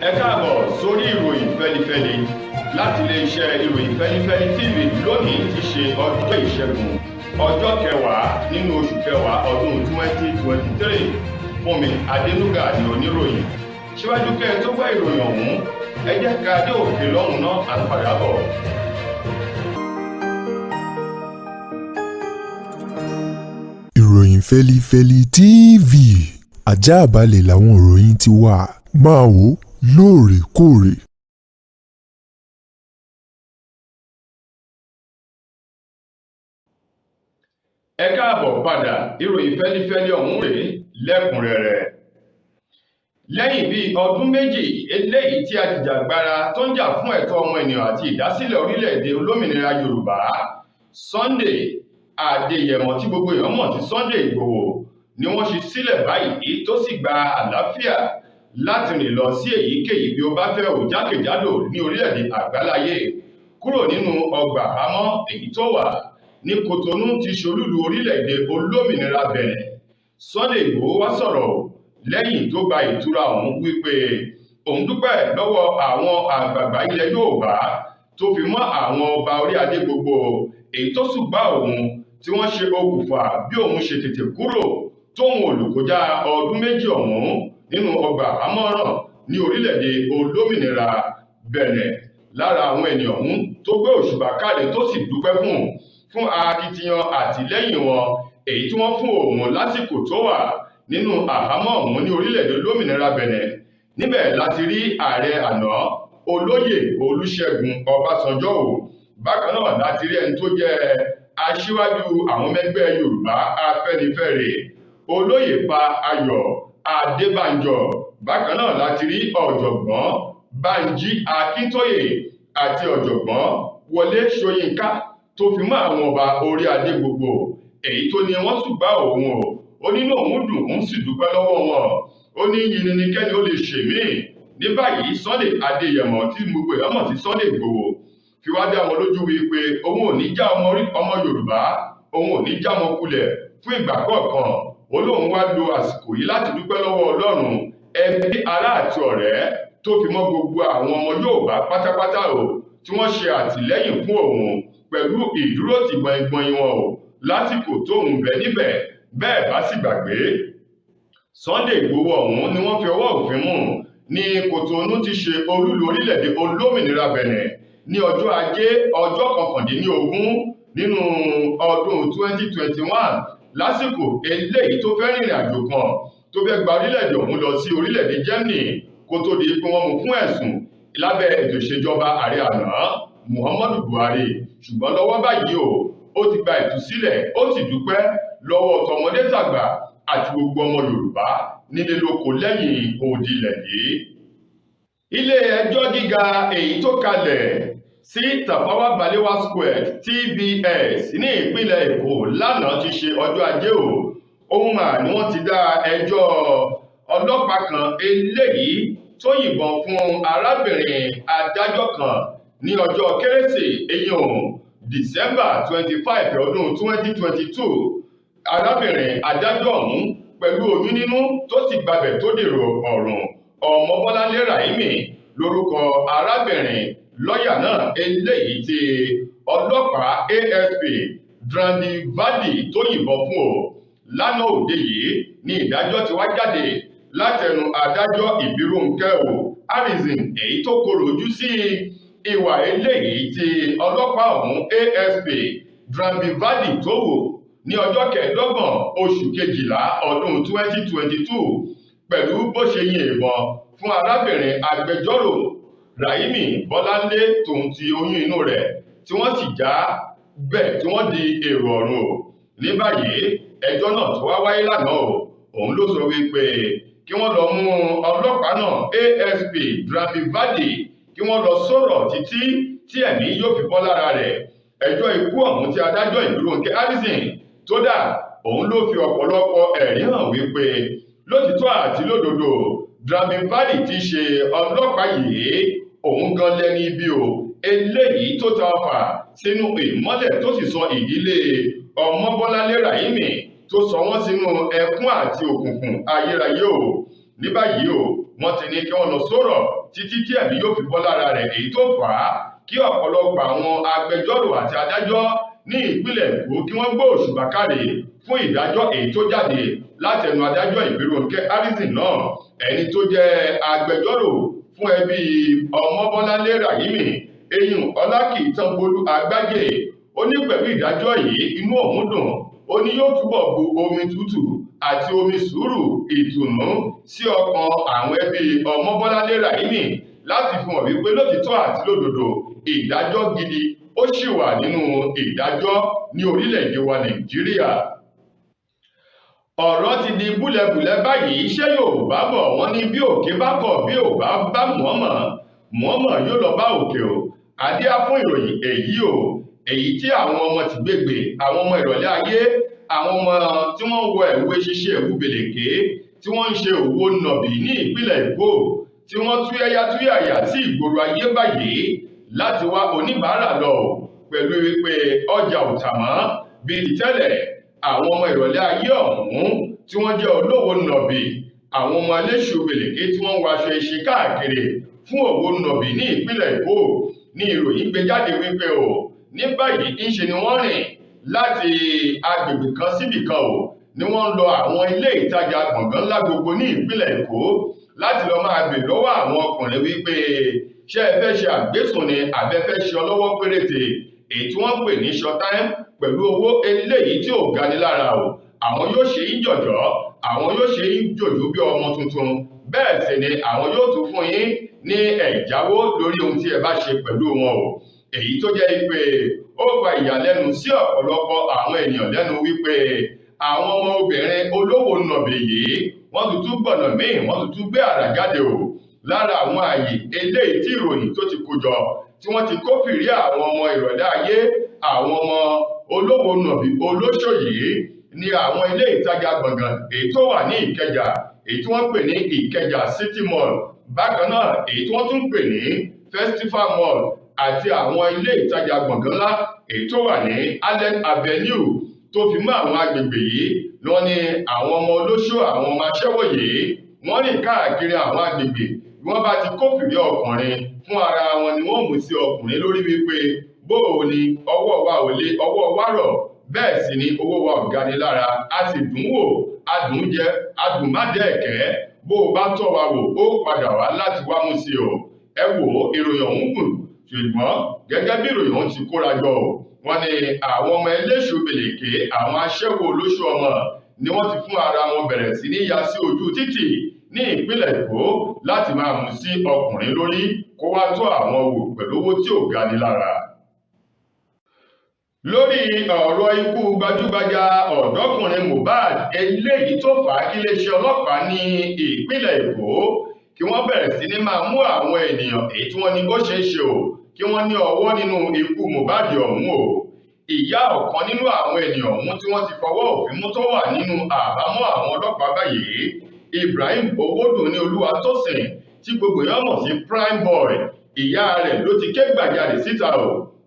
Ẹ káàbọ̀ sórí ìròyìn fẹ́lifẹ́li láti iléeṣẹ́ ìròyìn fẹ́lifẹ́li TV lónìí ti ṣe ọjọ́ ìṣẹ́gun ọjọ́ kẹwàá nínú oṣù kẹwàá ọdún 2023. Fúnmi Adénúgà ni oníròyìn. Síwájú kẹ́ ẹ tó gbọ́ ìròyìn ọ̀hún, ẹ jẹ́ ká dé òkè lọ́hùn náà àpàdà bọ̀. Ìròyìn Feli-feli TV àjààbálẹ̀ làwọn ìròyìn ti wà, máa wò lóòrèkóòrè. Ẹ káàbọ̀ padà, ìròyìn fẹ́lifẹ́li ọ̀hún rèé lẹ́kùnrẹ́rẹ́. Lẹ́yìn bíi ọdún méjì eléyìí tí ajìjàgbara tó ń jà fún ẹ̀tọ́ ọmọ ènìyàn àti ìdásílẹ̀ orílẹ̀-èdè olómìnira Yorùbá Sunday Adéyẹmọ tí gbogbo èèyàn mọ̀ sí Sunday Ìgbòho ni wọ́n ṣí sílẹ̀ báyìí tó sì gba àlàáfíà láti rìn lọ sí èyíkéyìí bí ó bá fẹ́ ò jákèjádò ní orílẹ̀-èdè àgbáláyé kúrò nínú ọgbà àhámọ́ èyí tó wà ní Kòtónú ti ṣolúlu orílẹ̀-èdè olómìnira Bẹ̀nẹ̀. Sunday Ìgbòho wá sọ̀rọ̀ lẹ́yìn tó gba ìtura ọ̀hún wípé òun dúpẹ́ lọ́wọ́ àwọn àgbààgbà ilẹ̀ Yorùbá tó fi mọ́ àwọn ọba orí adé gbogbo èyí tó ṣùgbà òun tí wọ́n ṣe okùnfà bí òun ṣe tètè kúrò tóun olùkọjá ọdún méjì ọ̀hún nínú ọgbà àhámọ́ ní orílẹ̀-èdè olómìnira Bẹ̀nẹ̀. Lára àwọn ènìyàn ọ̀hún tó gbé òṣùbà káre tó sì dúpẹ́ fún akitiyan àtìlẹ́yìn wọn èyí tí wọ́n fún òun lásìkò tó wà nínú àhámọ́ ọ̀hún ní orílẹ̀-èdè olómìnira Bẹ̀nẹ̀. Níbẹ̀ láti rí ààrẹ àná Olóyè Olúṣẹ́gun Ọbásanjọ́ o. Bákan náà láti rí ẹni tó jẹ́ aṣíwájú àwọn ọmọ ẹgbẹ́ Yorùbá Afẹ́nifẹ́re Olóyè Pa Ayọ̀ Adébánjọ. Bákan náà láti rí ọ̀jọ̀gbọ́n Bánjí Akíntóyè àti ọ̀jọ̀gbọ́n Wọlé Ṣóyínká tó fi mọ́ àwọn ọba orí adé gbogbo èyí tó ní wọ́n ṣùgbà òun o. Ó nínú òun dùn òun sì dúpẹ́ lọ́wọ́ wọn. Ó ní yìnyín ni kẹ́ni ó lè ṣe mí. Ní báyìí Sunday Adéyẹmọ tí gbogbo èèyàn mọ̀ sí Sunday Ìgbòho fi wá dá wọn lójú wípé òun ò ní já ọmọ Yorùbá, òun ò ní já wọn kulẹ̀ fún ìgbà kọ̀ọ̀kan. Ó lóun wá lo àsìkò yìí láti dúpẹ́ lọ́wọ́ Ọlọ́run, ẹbí, ará àti ọ̀rẹ́ tó fi mọ́ gbogbo àwọn ọmọ Yorùbá pátápátá o tí wọ́n ṣe àtìlẹ́yìn fún òun pẹ̀lú ìdúrótì gbọ̀ngbọ̀n wọn o lásìkò tóun bẹ níbẹ̀. Bẹ́ẹ̀ bá sì gbàgbé, Sunday Ìgbòho ọ̀hún ni wọ́n fi ọwọ́ òfin mú ní Kòtónú ti ṣe olúlu orílẹ̀-èdè olómìnira Bẹ̀nẹ̀ ní ọjọ́ Ajé ọjọ́ 19 nínú ọdún 2021 lásìkò eléyìí tó fẹ́ rìnrìn àjò kan tó fẹ́ gba orílẹ̀-èdè ọ̀hún lọ sí orílẹ̀-èdè Germany kó tó di pé wọ́n mú fún ẹ̀sùn lábẹ́ ètò ìṣèjọba ààrẹ àná Muhammadu Buhari. Ṣùgbọ́n lọ́wọ́ báyìí ó ti gba ìtúsílẹ̀, ó sì dúpẹ́ lọ́wọ́ tọmọdé tàgbà àti gbogbo ọmọ Yorùbá nílé lóko lẹ́yìn odi ilẹ̀ yìí. Ilé ẹjọ́ gíga èyí tó kalẹ̀ sí Tafawa Balewa Square TBS ní ìpínlẹ̀ Èkó lánàá ti ṣe ọjọ́ Ajé o. Ohun mà ni wọ́n ti dá ẹjọ́ ọlọ́pàá kan eléyìí tó yìnbọn fún arábìnrin adájọ́ kan ní ọjọ́ Kérésì December 25 ọdún 2022. Arábìnrin adájọ́ ọ̀hún pẹ̀lú oyún nínú tó sì gbabẹ̀ tó dèrò ọ̀run. Ọmọbọ́láńlé Ráìmí lórúkọ arábìnrin. Lọ́ọ̀yà náà eléyìí tí ọlọ́pàá ASP Drandi Vadi tó yìnbọn fún o. Lánàá òde yìí ni ìdájọ́ ti wá jáde látẹnu adájọ́ Ìbíròǹkẹ́ Harrison èyí tó korò ojú sí ìwà eléyìí tí ọlọ́pàá ọ̀hún ASP Drandi Vadi tó wò ní ọjọ́ 25 oṣù kejìlá ọdún 2022 pẹ̀lú bó ṣe yin ìbọn fún arábìnrin agbẹjọ́rò Ráìmí Bọ́láńlé tòun ti oyún inú rẹ̀ tí wọ́n sì já bẹ́ẹ̀ tí wọ́n di èrò ọ̀run o. Ní báyìí ẹjọ́ náà tó wá wáyé lánàá òun ló sọ wípé kí wọ́n lọ mú ọlọ́pàá náà ASP Drandi Vadi kí wọ́n lọ sọ̀rọ̀ títí tí ẹ̀mí yóò fi bọ́ lára rẹ̀. Ẹjọ́ ikú ọ̀hún tí adájọ́ Ìbíròǹkẹ́ Harrison tó dá òun ló fi ọ̀pọ̀lọpọ̀ ẹ̀rí hàn wípé lótìtọ́ àti lódodo Drandi Vadi ti ṣe ọlọ́pàá yìí òun gan lẹ́ni ibi o eléyìí tó ta ọfà sínú ìmọ́lẹ̀ tó sì sọ ìdílé Ọmọbọ́láńlé Ráìmí tó sọ wọ́n sínú ẹkún àti òkùnkùn ayérayé o. Ní báyìí wọ́n ti ní kí wọ́n lọ sọ̀rọ̀ títí tí ẹ̀mí yóò fi bọ́ lára rẹ̀, èyí tó fà á kí ọ̀pọ̀lọpọ̀ àwọn agbẹjọ́rò àti adájọ́ ní ìpínlẹ̀ Èkó kí wọ́n gbé òṣùbà káre fún ìdájọ́ èyí tó jáde látẹnu adájọ́ Ìbírónkẹ́ Harrison náà, ẹni tó jẹ́ agbẹjọ́rò fún ẹbí Ọmọbọ́láńlé Ráhìmí eyín Ọlákìtánbolú Àgbájé. Ó ní pẹ̀lú ìdájọ́ yìí inú òun dùn, ó ní yóò túbọ̀ bu omi tútù àti omi sùúrù ìtùnú sí ọkàn àwọn ẹbí Ọmọbọ́láńlé Ráhìmí láti fi hàn wípé lótìtọ́ àti lódodo ìdájọ́ gidi ó ṣì wà nínú ìdájọ́ ní orílẹ̀-èdè wa Nàìjíríà. Ọ̀rọ̀ ti di búlẹ̀búlẹ̀ báyìí. Ṣé Yorùbá bọ̀ wọ́n ní bí òkè bá kọ̀ bí ò bá bá Muhammad yóò lọ bá òkè o. Adé á fún ìròyìn èyí tí àwọn ọmọ ti gbégbé, àwọn ọmọ ìrọ̀lẹ́ ayé, àwọn ọmọ tí wọ́n wọ ẹ̀wù ṣíṣe ẹ̀wù bèlèké tí wọ́n ń ṣe òwò nọ̀bì ní ìpínlẹ̀ Èkó, tí wọ́n tú yáyá tú yàyà sí ìgboro ayé báyìí láti wá oníbàárà lọ pẹ̀lú wípé ọjà ò tà mọ́ bíi ti tẹ́lẹ̀. Àwọn ọmọ ìrọ̀lẹ́ ayé ọ̀hún tí wọ́n jẹ́ olówó nọ̀bì, àwọn ọmọ aléṣù bèlèké tí wọ́n ń waṣọ iṣẹ́ káàkiri fún òwò nọ̀bì ní ìpínlẹ̀ Èkó ní ìròyìn gbé jáde wípé ní báyìí ńṣe ni wọ́n rìn láti agbègbè kan síbì kan ni wọ́n ń lọ àwọn ilé ìtajà gbọ̀ngàn ńlá gbogbo ní ìpínlẹ̀ Èkó láti lọ máa bèèrè lọ́wọ́ àwọn ọkùnrin wípé ṣé ẹ fẹ́ ṣe àgbésùn ni àbẹ́fẹ́ ṣe ọlọ́wọ́ péréte èyí tí wọ́n pè ní short time pẹ̀lú owó eléyìí tí ò gani lára àwọn yóò ṣe yín jọ̀jọ̀, àwọn yóò ṣe yín jòjò bí ọmọ tuntun, bẹ́ẹ̀ sì ni àwọn yóò tún fún yín ní ẹ̀jáwó lórí ohun tí ẹ bá ṣe pẹ̀lú wọn èyí tó jẹ́ pé ó fa ìyàlẹ́nu sí ọ̀pọ̀lọpọ̀ àwọn ènìyàn lẹ́nu wípé àwọn ọmọ obìnrin olówó nọ̀bì yìí wọ́n tuntun gbọ̀nà míì wọ́n tuntun gbé àrà jáde lára àwọn ààyè eléyìí tí ìròyìn tó ti kó jọ tí wọ́n ti kófìrí àwọn ọmọ ìrọ̀lẹ́ ayé, àwọn ọmọ olówó nọ̀bì olóṣò yìí ní àwọn ilé ìtajà gbọ̀ngàn èyí tó wà ní Ìkẹjà, èyí tí wọ́n pè ní Ìkẹjà City Mall, bákan náà èyí tí wọ́n tún pè ní Festival Mall àti àwọn ilé ìtajà gbọ̀ngàn ńlá èyí tó wà ní Allen Avenue tó fi mọ́ àwọn agbègbè yìí ni wọ́n ní àwọn ọmọ olóṣò, àwọn ọmọ aṣẹ́wó yìí wọ́n rìn káàkiri àwọn agbègbè. Bí wọ́n bá ti kófìrí ọkùnrin fún ara wọn ni wọ́n mú sí ọkùnrin lórí wípé bóò ni ọwọ́ wa ò lé ọwọ́ wa rọ̀, bẹ́ẹ̀ sì ni owó wa ò gani lára, a sì dùn wò, a dùn jẹ, a dùn má dẹ́ ẹ̀kẹ́, bó o bá tọ́ wa wò ó padà wá láti wá mú sí ẹ wò ìròyìn ọ̀hún gùn, ṣùgbọ́n gẹ́gẹ́ bí ìròyìn ọ̀hún ti kóra jọ wọ́n ní àwọn ọmọ eléṣù bèlèké, àwọn aṣẹ́wó olóṣù ọmọ ni wọ́n ti fún ara wọn bẹ̀rẹ̀ sí ní ya sí ojú títì ní ìpínlẹ̀ Èkó láti máa mú sí ọkùnrin lórí kó wá tó àwọn wò pẹ̀lú owó tí ò gani lára. Lórí ọ̀rọ̀ ikú gbajúgbajà ọ̀dọ́kùnrin Mohbad eléyìí tó fà á kí iléeṣẹ́ ọlọ́pàá ní ìpínlẹ̀ Èkó kí wọ́n bẹ̀rẹ̀ sí ní máa mú àwọn ènìyàn èyí tí wọ́n ní ó ṣeé ṣe kí wọ́n ní ọwọ́ nínú ikú Mohbad ọ̀hún ìyá ọ̀kan nínú àwọn ènìyàn ọ̀hún tí wọ́n ti fọwọ́ òfin mú tó wà nínú àhámọ́ àwọn ọlọ́pàá báyìí, Ibrahim Owódùnní Olúwatósìn tí gbogbo èèyàn mọ̀ sí Prime Boy, ìyá rẹ̀ ló ti ké gbàjarè síta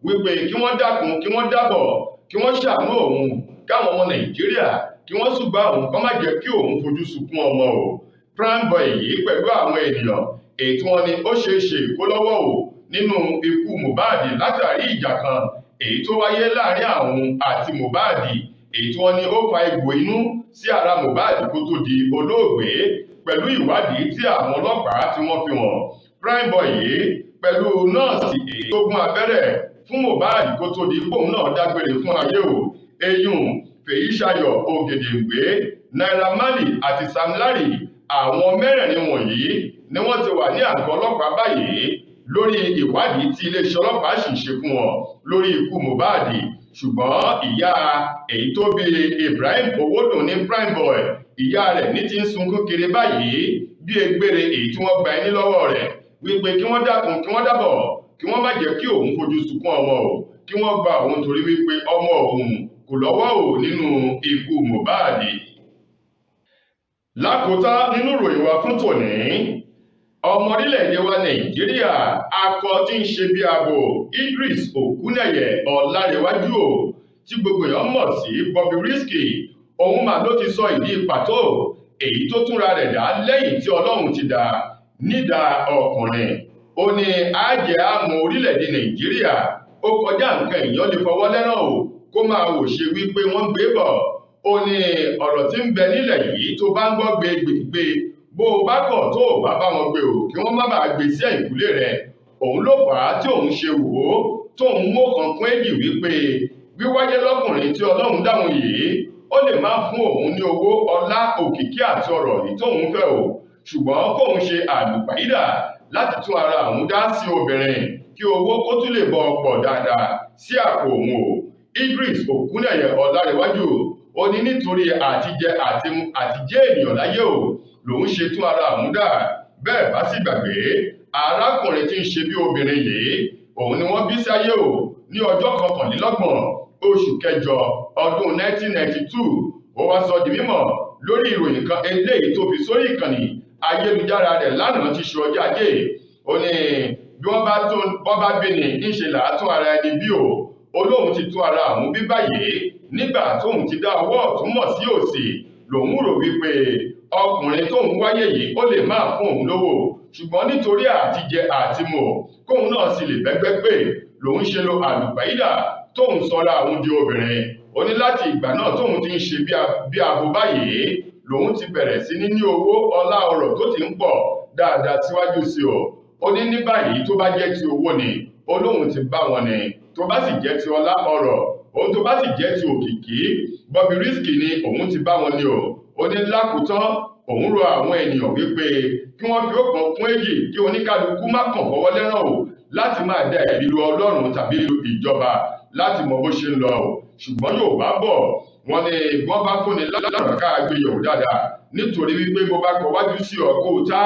wípé kí wọ́n dákun, kí wọ́n dábọ̀, kí wọ́n ṣàánú òun, káwọn ọmọ Nàìjíríà kí wọ́n ṣùgbọ́n òun kọ́ má jẹ́ kí òun fojú sunkún ọmọ Prime Boy yìí pẹ̀lú àwọn ènìyàn èyí tí wọ́n ní ó ṣeé ṣe ìkólọ́wọ́ nínú ikú Mohbad látàrí ìjà kan èyí tó wáyé láàrin àwọn àti Mohbad èyí tí wọ́n ní ó fa egbò inú sí ara Mohbad kó tó di olóògbé. Pẹ̀lú ìwádìí tí àwọn ọlọ́pàá tí wọ́n fi hàn, Prime Boy yìí pẹ̀lú nọ́ọ̀sì èyí tó gún abẹ́rẹ́ fún Mohbad kó tó di pòun náà dágbére fún ayé eyín Fèyíṣayọ̀ Ògèdèǹgbé, Naira Marley àti Sam Larry, àwọn mẹ́rẹ̀ẹ̀rin wọ̀nyí ni wọ́n ti wà ní àgọ́ ọlọ́pàá báyìí lórí ìwádìí tí iléeṣẹ́ ọlọ́pàá sì ń ṣe fún wọn lórí ikú Mohbad. Ṣùgbọ́n ìyá èyí tó bí Ibrahim Owódùnní Prime Boy, ìyá rẹ̀ ní ti ń sunkún kiri báyìí bí egbére èyí tí wọ́n gba ẹni lọ́wọ́ rẹ̀ wípé kí wọ́n dákun, kí wọ́n dábọ̀, kí wọ́n má jẹ́ kí òun fojú sunkún ọmọ kí wọ́n gba òun torí wípé ọmọ òun kò lọ́wọ́ nínú ikú Mohbad. Lákòótán nínú ìròyìn wa fún tòní, ọmọ orílẹ̀-èdè wa Nàìjíríà akọ tí ń ṣe bí abo Idris Okuneye Ọlárẹ̀wájú tí gbogbo èèyàn mọ̀ sí Bobrisky, òun mà ló ti sọ ìdí pàtó èyí tó túnra rẹ̀ dá lẹ́yìn tí Ọlọ́run ti dá nídà ọkùnrin. Ó ní àjẹ́ àmọ́ orílẹ̀-èdè Nàìjíríà ó kọjá nǹkan èèyàn lè fọwọ́ lẹ́rán o kó máa wò ṣe wípé wọ́n gbé bọ̀. Ó ní ọ̀rọ̀ tí ń bẹ nílẹ̀ yìí tó bá ń gbọ́ gbégbé bó o bá kọ̀ tó o bá wọn gbé o kí wọ́n má bàa gbé sí ẹ̀yìnkùlé rẹ̀. Òun ló fà á tí òun ṣe wò ó tóun mú kan kún èjì wípé wíwáyé lọ́kùnrin tí Ọlọ́run dáhùn yìí ó lè má fún òun ní owó, ọlá, òkìkí àti ọrọ̀ yìí tóun fẹ́ o, ṣùgbọ́n kóun ṣe àlùpàídà láti tún ara òun dá sí obìnrin kí owó kó tún lè bọ́ pọ̀ dáadáa sí àpò òun o. Idris Okuneye Ọlárẹ̀wájú ó ní nítorí àtijẹ́ ènìyàn láyé o lòun ṣe tún ara òun dá. Bẹ́ẹ̀ bá sì gbàgbé arákùnrin tí ń ṣe bí obìnrin yìí òun ni wọ́n bí sáyé o ní ọjọ́ 29 oṣù kẹjọ ọdún 1992. Ó wá sọ di mímọ̀ lórí ìròyìn kan eléyìí tó fi sórí ìkànnì ayélujára rẹ̀ lánàá tí ṣe ọjọ́ ajé. Ó ní bí wọ́n bá bí ni ńṣe là á tún ara ẹni bí o. Olóhun ti tún ara àwọn bí báyìí nígbà tóun ti dá ọwọ́ ọ̀tún mọ̀ sí òsì. Lòun rò wípé ọkùnrin tóun wáyé yìí ó lè máa fún òun lówó, ṣùgbọ́n nítorí àtijẹ àtimọ̀ kóun náà sì lè bẹ́gbẹ́ pé lòun ṣe lo àlùpàídà tóun sọra òun di obìnrin. Ó ní láti ìgbà náà tóun ti ń ṣe bí abo báyìí lòun ti bẹ̀rẹ̀ sí ní owó, ọlá, ọrọ̀ tó ti ń pọ̀ dáadáa síwájú sí o. Ó ní ní báyìí tó bá jẹ́ ti owó ni Olóhun ti bá wọn ni, tó bá sì jẹ́ ti ọlá, ọrọ̀, ohun tó bá sì jẹ́ ti òkìkí Bobrisky ni òun ti bá wọn ni o. Ó ní lákòótán òun rọ àwọn ènìyàn wípé kí wọ́n fi ọ̀kan kún èjì kí oníkálukú má kàn fọwọ́ lẹ́rán o láti máa dá ẹ̀bi lu Ọlọ́run tàbí lu ìjọba láti mọ bó ṣe ń lọ o. Ṣùgbọ́n Yorùbá bọ̀ wọ́n ní wọ́n bá fúnni láràá ká gbé yẹ̀wò dáadáa, nítorí wípé bó bá kọ wájú sí ọkọ̀ òta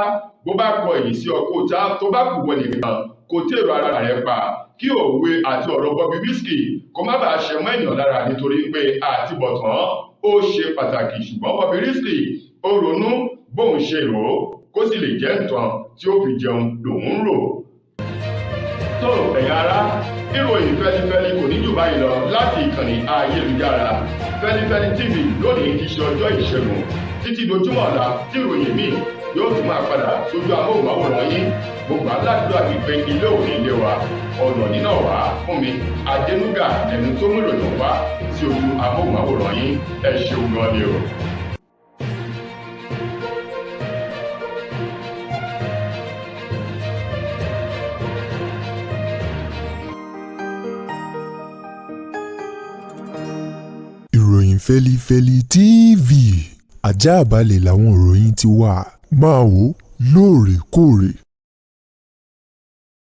bó bá kọ ẹ̀yìn sí ọkọ̀ òta tó bá kù wọ nìkan kò tèrò ara rẹ̀ pa kí òwe àti ọ̀rọ̀ Bobrisky kó má bàa ṣe mọ́ ènìyàn lára, nítorí pé àtibọ̀tán ó ṣe pàtàkì. Ṣùgbọ́n Bobrisky ó ronú bóun ṣe rò ó kó sì lè jẹ́ nǹkan tí ó fi jẹun lòun rò. tó ẹ̀yin ará, ìròyìn Feli-feli kò ní jù báyìí lọ láti ìkànnì ayélujára Feli-feli TV lónìí ti ṣe ọjọ́ ìṣẹ́gun. Títí dojúmọ́ ọ̀la tí ìròyìn míì yóò tún máa padà sójú amóhùnmáwòrán yín. Gbogbo aládùúgbò àgbègbè ilé òní ilé wa ọ̀nà nínà wá fún mi Adénúgà ẹnu tó mú ìròyìn wá sí ojú amóhùnmáwòrán yín. Ẹ ṣeun gan ni o. ìròyìn Feli-feli TV àjààbálẹ̀ làwọn ìròyìn ti wà, máa wò lóòrèkóòrè.